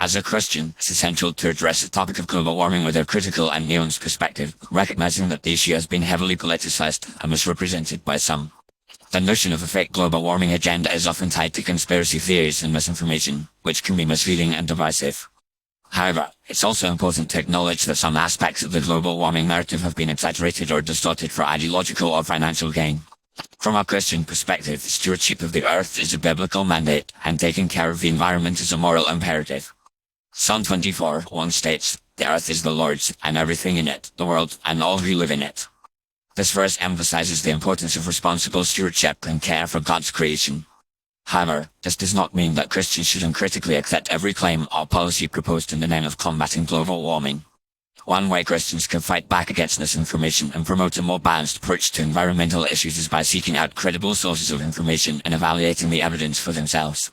As a Christian, it's essential to address the topic of global warming with a critical and nuanced perspective, recognizing that the issue has been heavily politicized and misrepresented by some. The notion of a fake global warming agenda is often tied to conspiracy theories and misinformation, which can be misleading and divisive. However, it's also important to acknowledge that some aspects of the global warming narrative have been exaggerated or distorted for ideological or financial gain. From a Christian perspective, stewardship of the earth is a biblical mandate, and taking care of the environment is a moral imperative. Psalm 24:1 states, "The earth is the Lord's, and everything in it, the world, and all who live in it." This verse emphasizes the importance of responsible stewardship and care for God's creation. However, this does not mean that Christians should uncritically accept every claim or policy proposed in the name of combating global warming. One way Christians can fight back against misinformation and promote a more balanced approach to environmental issues is by seeking out credible sources of information and evaluating the evidence for themselves.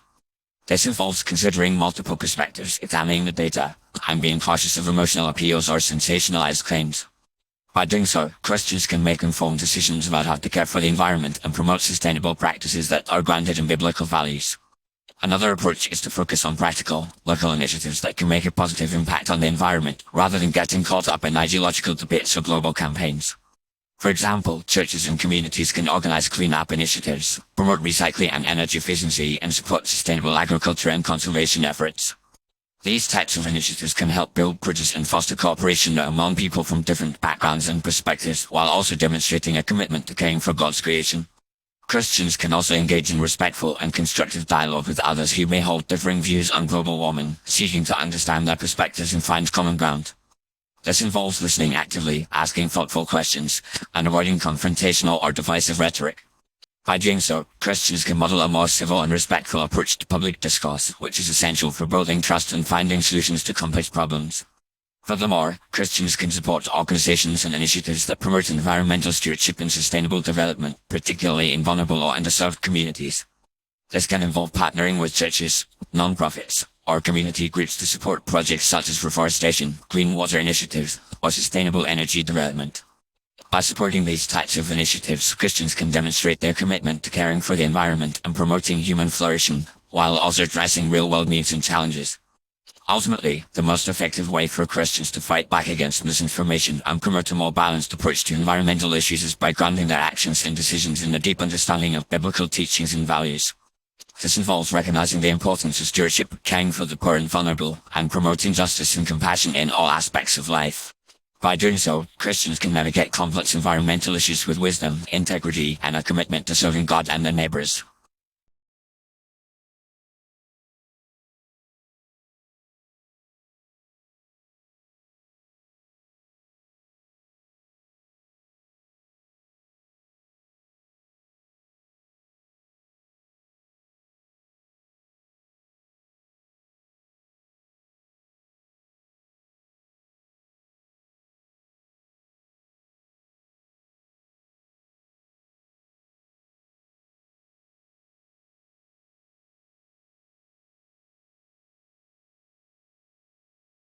This involves considering multiple perspectives, examining the data, and being cautious of emotional appeals or sensationalized claims. By doing so, Christians can make informed decisions about how to care for the environment and promote sustainable practices that are grounded in biblical values. Another approach is to focus on practical, local initiatives that can make a positive impact on the environment, rather than getting caught up in ideological debates or global campaigns. For example, churches and communities can organize clean-up initiatives, promote recycling and energy efficiency, and support sustainable agriculture and conservation efforts. These types of initiatives can help build bridges and foster cooperation among people from different backgrounds and perspectives, while also demonstrating a commitment to caring for God's creation. Christians can also engage in respectful and constructive dialogue with others who may hold differing views on global warming, seeking to understand their perspectives and find common ground. This involves listening actively, asking thoughtful questions, and avoiding confrontational or divisive rhetoric. By doing so, Christians can model a more civil and respectful approach to public discourse, which is essential for building trust and finding solutions to complex problems. Furthermore, Christians can support organizations and initiatives that promote environmental stewardship and sustainable development, particularly in vulnerable or underserved communities. This can involve partnering with churches, non-profits, or community groups to support projects such as reforestation, clean water initiatives, or sustainable energy development. By supporting these types of initiatives, Christians can demonstrate their commitment to caring for the environment and promoting human flourishing, while also addressing real-world needs and challenges. Ultimately, the most effective way for Christians to fight back against misinformation and promote a more balanced approach to environmental issues is by grounding their actions and decisions in a deep understanding of biblical teachings and values. This involves recognizing the importance of stewardship, caring for the poor and vulnerable, and promoting justice and compassion in all aspects of life. By doing so, Christians can navigate complex environmental issues with wisdom, integrity, and a commitment to serving God and their neighbors.